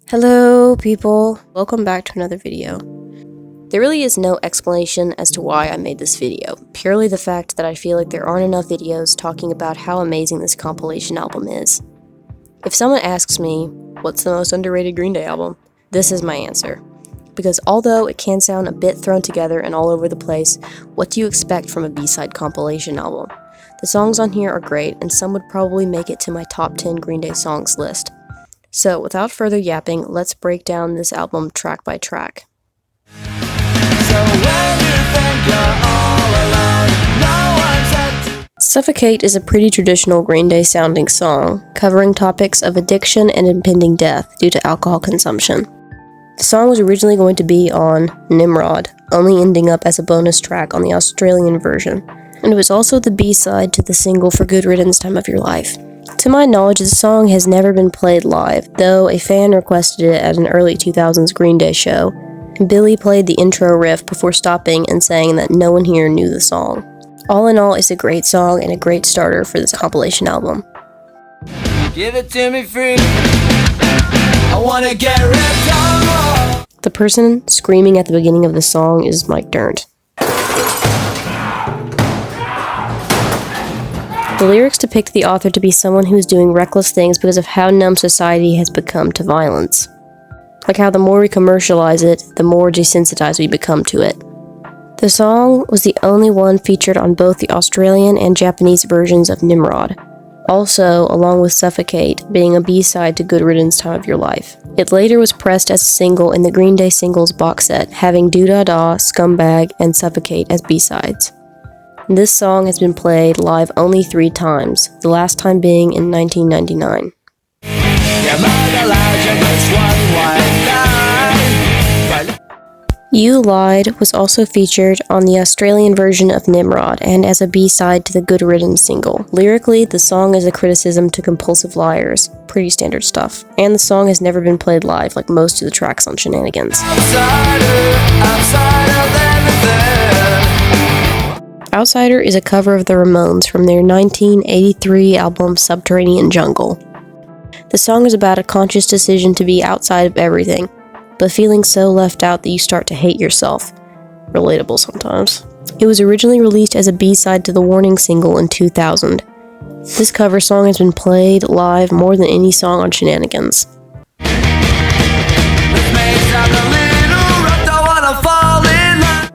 Hello people, welcome back to another video. There really is no explanation as to why I made this video, purely the fact that I feel like there aren't enough videos talking about how amazing this compilation album is. If someone asks me, what's the most underrated Green Day album? This is my answer. Because although it can sound a bit thrown together and all over the place, what do you expect from a B-side compilation album? The songs on here are great, and some would probably make it to my top 10 Green Day songs list. So, without further yapping, let's break down this album track by track. Suffocate is a pretty traditional Green Day sounding song, covering topics of addiction and impending death due to alcohol consumption. The song was originally going to be on Nimrod, only ending up as a bonus track on the Australian version, and it was also the B-side to the single For Good Riddance Time of Your Life. To my knowledge, the song has never been played live, though a fan requested it at an early 2000s Green Day show, and Billy played the intro riff before stopping and saying that no one here knew the song. All in all, it's a great song and a great starter for this compilation album. Give it to me free. I wanna get ripped off. The person screaming at the beginning of the song is Mike Dirnt. The lyrics depict the author to be someone who is doing reckless things because of how numb society has become to violence. Like how the more we commercialize it, the more desensitized we become to it. The song was the only one featured on both the Australian and Japanese versions of Nimrod, also along with Suffocate being a B-side to Good Riddance Time of Your Life. It later was pressed as a single in the Green Day singles box set, having Doo Dah Dah, Scumbag, and Suffocate as B-sides. This song has been played live only 3 times, the last time being in 1999. You Lied was also featured on the Australian version of Nimrod and as a B-side to the Good Riddance single. Lyrically, the song is a criticism to compulsive liars, pretty standard stuff, and the song has never been played live like most of the tracks on Shenanigans. Outsider is a cover of the Ramones from their 1983 album Subterranean Jungle. The song is about a conscious decision to be outside of everything, but feeling so left out that you start to hate yourself. Relatable sometimes. It was originally released as a B-side to the Warning single in 2000. This cover song has been played live more than any song on Shenanigans.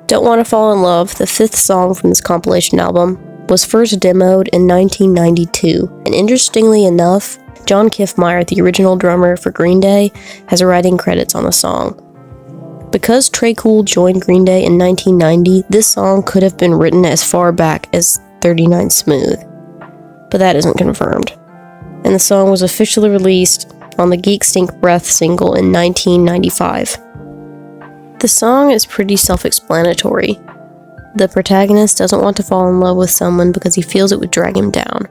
Don't Wanna Fall in Love, the 5th song from this compilation album, was first demoed in 1992, and interestingly enough, John Kiffmeyer, the original drummer for Green Day, has writing credits on the song. Because Trey Cool joined Green Day in 1990, this song could have been written as far back as 39 Smooth, but that isn't confirmed. And the song was officially released on the Geek Stink Breath single in 1995. The song is pretty self-explanatory. The protagonist doesn't want to fall in love with someone because he feels it would drag him down.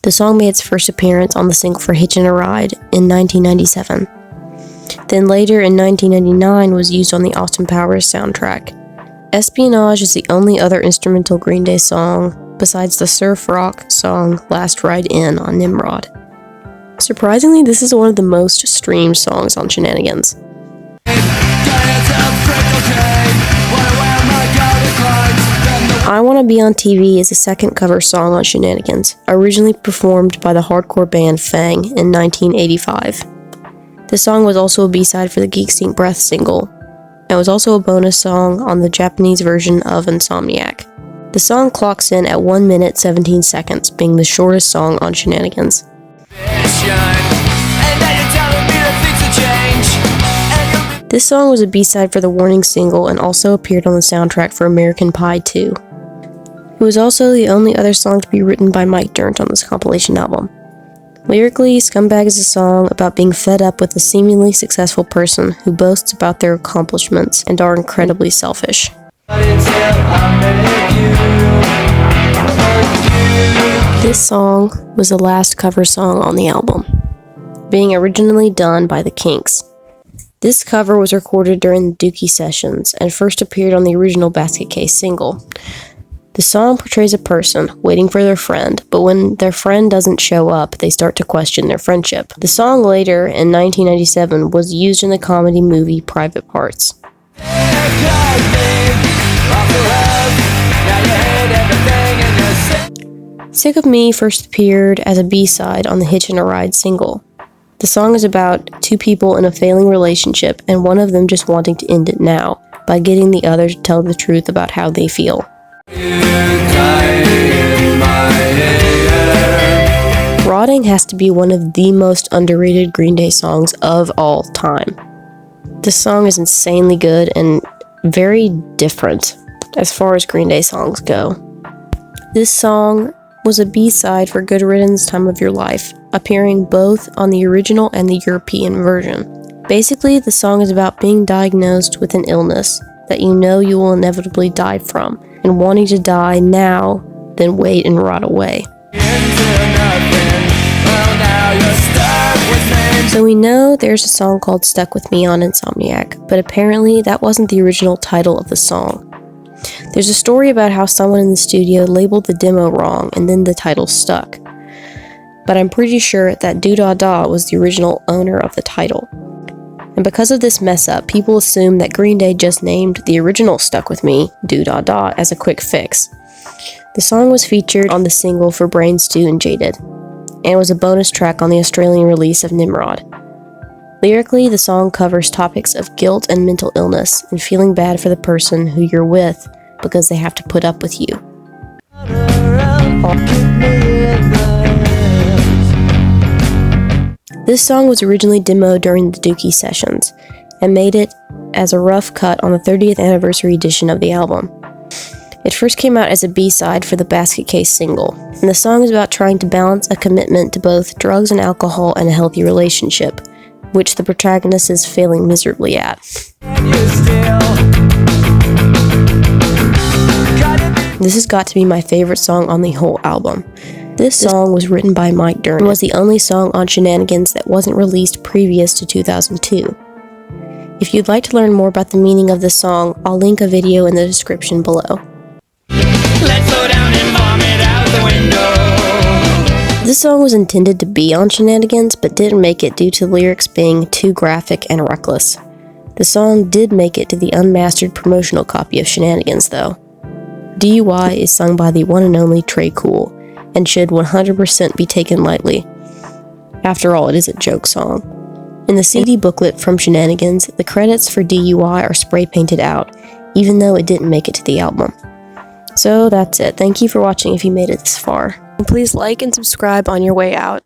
The song made its first appearance on the single for Hitchin' a Ride in 1997. Then later in 1999 was used on the Austin Powers soundtrack. Espionage is the only other instrumental Green Day song besides the surf rock song Last Ride In on Nimrod. Surprisingly, this is one of the most streamed songs on Shenanigans. I Wanna Be on TV is the second cover song on Shenanigans, originally performed by the hardcore band Fang in 1985. This song was also a B-side for the Geek Stink Breath single, and was also a bonus song on the Japanese version of Insomniac. The song clocks in at 1 minute 17 seconds, being the shortest song on Shenanigans. This song was a B-side for the Warning single and also appeared on the soundtrack for American Pie 2. It was also the only other song to be written by Mike Dirnt on this compilation album. Lyrically, Scumbag is a song about being fed up with a seemingly successful person who boasts about their accomplishments and are incredibly selfish. This song was the last cover song on the album, being originally done by the Kinks. This cover was recorded during the Dookie sessions and first appeared on the original Basket Case single. The song portrays a person waiting for their friend, but when their friend doesn't show up, they start to question their friendship. The song later, in 1997, was used in the comedy movie Private Parts. Sick of Me first appeared as a B-side on the Hitchin' a Ride single. The song is about two people in a failing relationship and one of them just wanting to end it now by getting the other to tell the truth about how they feel. Rotting has to be one of the most underrated Green Day songs of all time. This song is insanely good and very different as far as Green Day songs go. This song was a B-side for Good Riddance Time of Your Life, appearing both on the original and the European version. Basically, the song is about being diagnosed with an illness that you know you will inevitably die from, and wanting to die now, then wait and rot away. So we know there's a song called Stuck With Me on Insomniac, but apparently that wasn't the original title of the song. There's a story about how someone in the studio labeled the demo wrong and then the title stuck. But I'm pretty sure that Doo-Dah-Dah was the original owner of the title. And because of this mess up, people assume that Green Day just named the original Stuck With Me, Doo-Dah-Dah, as a quick fix. The song was featured on the single for Brain Stew and Jaded, and was a bonus track on the Australian release of Nimrod. Lyrically, the song covers topics of guilt and mental illness, and feeling bad for the person who you're with because they have to put up with you. This song was originally demoed during the Dookie sessions, and made it as a rough cut on the 30th anniversary edition of the album. It first came out as a B-side for the Basket Case single, and the song is about trying to balance a commitment to both drugs and alcohol and a healthy relationship, which the protagonist is failing miserably at. This has got to be my favorite song on the whole album. This song was written by Mike Dirnt and was the only song on Shenanigans that wasn't released previous to 2002. If you'd like to learn more about the meaning of this song, I'll link a video in the description below. Let's slow down and vomit out the window. This song was intended to be on Shenanigans, but didn't make it due to the lyrics being too graphic and reckless. The song did make it to the unmastered promotional copy of Shenanigans, though. DUI is sung by the one and only Trey Cool, and should 100% be taken lightly. After all, it is a joke song. In the CD booklet from Shenanigans, the credits for DUI are spray painted out, even though it didn't make it to the album. So that's it. Thank you for watching if you made it this far. Please like and subscribe on your way out.